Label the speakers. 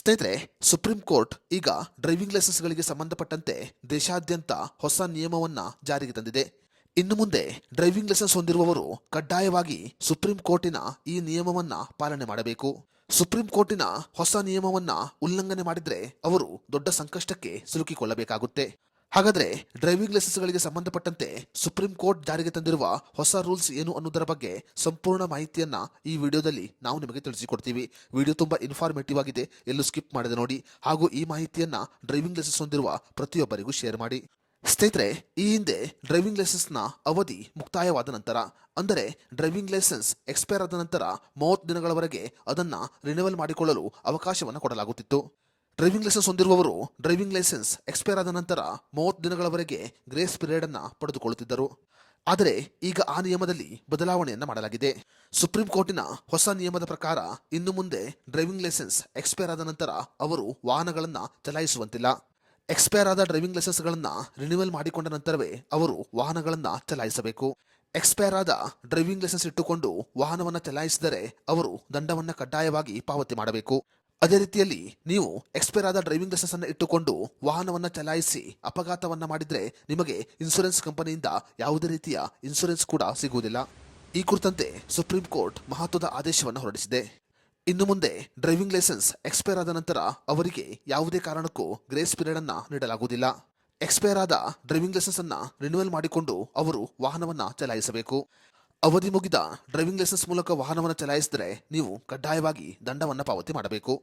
Speaker 1: ಸ್ನೇಹಿತರೆ, supreme court ಈಗ driving ಲೈಸೆನ್ಸ್ಗಳಿಗೆ ಸಂಬಂಧಪಟ್ಟಂತೆ ದೇಶಾದ್ಯಂತ ಹೊಸ ನಿಯಮವನ್ನ ಜಾರಿಗೆ ತಂದಿದೆ. ಇನ್ನು ಮುಂದೆ ಡ್ರೈವಿಂಗ್ ಲೈಸೆನ್ಸ್ ಹೊಂದಿರುವವರು ಕಡ್ಡಾಯವಾಗಿ ಸುಪ್ರೀಂ ಕೋರ್ಟಿನ ಈ ನಿಯಮವನ್ನ ಪಾಲನೆ ಮಾಡಬೇಕು. ಸುಪ್ರೀಂ ಕೋರ್ಟಿನ ಹೊಸ ನಿಯಮವನ್ನ ಉಲ್ಲಂಘನೆ ಮಾಡಿದ್ರೆ ಅವರು ದೊಡ್ಡ ಸಂಕಷ್ಟಕ್ಕೆ ಸಿಲುಕಿಕೊಳ್ಳಬೇಕಾಗುತ್ತೆ. ಹಾಗಾದ್ರೆ ಡ್ರೈವಿಂಗ್ ಲೈಸೆನ್ಸ್ಗಳಿಗೆ ಸಂಬಂಧಪಟ್ಟಂತೆ ಸುಪ್ರೀಂ ಕೋರ್ಟ್ ಜಾರಿಗೆ ತಂದಿರುವ ಹೊಸ ರೂಲ್ಸ್ ಏನು ಅನ್ನೋದರ ಬಗ್ಗೆ ಸಂಪೂರ್ಣ ಮಾಹಿತಿಯನ್ನ ಈ ವಿಡಿಯೋದಲ್ಲಿ ನಾವು ನಿಮಗೆ ತಿಳಿಸಿಕೊಡ್ತೀವಿ. ವಿಡಿಯೋ ತುಂಬಾ ಇನ್ಫಾರ್ಮೇಟಿವ್ ಆಗಿದೆ, ಎಲ್ಲೂ ಸ್ಕಿಪ್ ಮಾಡದೆ ನೋಡಿ. ಹಾಗೂ ಈ ಮಾಹಿತಿಯನ್ನ ಡ್ರೈವಿಂಗ್ ಲೈಸೆನ್ಸ್ ಹೊಂದಿರುವ ಪ್ರತಿಯೊಬ್ಬರಿಗೂ ಶೇರ್ ಮಾಡಿ. ಸ್ನೇಹಿತರೆ, ಈ ಹಿಂದೆ ಡ್ರೈವಿಂಗ್ ಲೈಸೆನ್ಸ್ನ ಅವಧಿ ಮುಕ್ತಾಯವಾದ ನಂತರ, ಅಂದರೆ ಡ್ರೈವಿಂಗ್ ಲೈಸೆನ್ಸ್ ಎಕ್ಸ್ಪೈರ್ ಆದ ನಂತರ 30 ದಿನಗಳವರೆಗೆ ಅದನ್ನ ರಿನಿವಲ್ ಮಾಡಿಕೊಳ್ಳಲು ಅವಕಾಶವನ್ನು ಕೊಡಲಾಗುತ್ತಿತ್ತು. ಡ್ರೈವಿಂಗ್ ಲೈಸೆನ್ಸ್ ಹೊಂದಿರುವವರು ಡ್ರೈವಿಂಗ್ ಲೈಸೆನ್ಸ್ ಎಕ್ಸ್ಪೈರ್ ಆದ ನಂತರ 30 ದಿನಗಳವರೆಗೆ ಗ್ರೇಸ್ ಪೀರಿಯಡ್ ಅನ್ನ ಪಡೆದುಕೊಳ್ಳುತ್ತಿದ್ದರು. ಆದರೆ ಈಗ ಆ ನಿಯಮದಲ್ಲಿ ಬದಲಾವಣೆಯನ್ನ ಮಾಡಲಾಗಿದೆ. ಸುಪ್ರೀಂ ಕೋರ್ಟಿನ ಹೊಸ ನಿಯಮದ ಪ್ರಕಾರ ಇನ್ನು ಮುಂದೆ ಡ್ರೈವಿಂಗ್ ಲೈಸೆನ್ಸ್ ಎಕ್ಸ್ಪೈರ್ ಆದ ನಂತರ ಅವರು ವಾಹನಗಳನ್ನ ಚಲಾಯಿಸುವಂತಿಲ್ಲ. ಎಕ್ಸ್ಪೈರ್ ಆದ ಡ್ರೈವಿಂಗ್ ಲೈಸೆನ್ಸ್ಗಳನ್ನ ರಿನಿವಲ್ ಮಾಡಿಕೊಂಡ ನಂತರವೇ ಅವರು ವಾಹನಗಳನ್ನ ಚಲಾಯಿಸಬೇಕು. ಎಕ್ಸ್ಪೈರ್ ಆದ ಡ್ರೈವಿಂಗ್ ಲೈಸೆನ್ಸ್ ಇಟ್ಟುಕೊಂಡು ವಾಹನವನ್ನ ಚಲಾಯಿಸಿದರೆ ಅವರು ದಂಡವನ್ನ ಕಡ್ಡಾಯವಾಗಿ ಪಾವತಿ ಮಾಡಬೇಕು. ಅದೇ ರೀತಿಯಲ್ಲಿ ನೀವು ಎಕ್ಸ್ಪೈರ್ ಆದ ಡ್ರೈವಿಂಗ್ ಲೈಸೆನ್ಸ್ ಅನ್ನು ಇಟ್ಟುಕೊಂಡು ವಾಹನವನ್ನ ಚಲಾಯಿಸಿ ಅಪಘಾತವನ್ನ ಮಾಡಿದ್ರೆ ನಿಮಗೆ ಇನ್ಶೂರೆನ್ಸ್ ಕಂಪನಿಯಿಂದ ಯಾವುದೇ ರೀತಿಯ ಇನ್ಶೂರೆನ್ಸ್ ಕೂಡ ಸಿಗುವುದಿಲ್ಲ. ಈ ಕುರಿತಂತೆ ಸುಪ್ರೀಂ ಕೋರ್ಟ್ ಮಹತ್ವದ ಆದೇಶವನ್ನು ಹೊರಡಿಸಿದೆ. ಇನ್ನು ಮುಂದೆ ಡ್ರೈವಿಂಗ್ ಲೈಸೆನ್ಸ್ ಎಕ್ಸ್ಪೈರ್ ಆದ ನಂತರ ಅವರಿಗೆ ಯಾವುದೇ ಕಾರಣಕ್ಕೂ ಗ್ರೇಸ್ ಪೀರಿಯಡ್ ಅನ್ನ ನೀಡಲಾಗುವುದಿಲ್ಲ. ಎಕ್ಸ್ಪೈರ್ ಆದ ಡ್ರೈವಿಂಗ್ ಲೈಸೆನ್ಸ್ ಅನ್ನ ರಿನ್ಯೂವಲ್ ಮಾಡಿಕೊಂಡು ಅವರು ವಾಹನವನ್ನ ಚಲಾಯಿಸಬೇಕು. ಅವಧಿ ಮುಗಿದ ಡ್ರೈವಿಂಗ್ ಲೈಸೆನ್ಸ್ ಮೂಲಕ ವಾಹನವನ್ನು ಚಲಾಯಿಸಿದರೆ ನೀವು ಕಡ್ಡಾಯವಾಗಿ ದಂಡವನ್ನು ಪಾವತಿ ಮಾಡಬೇಕು.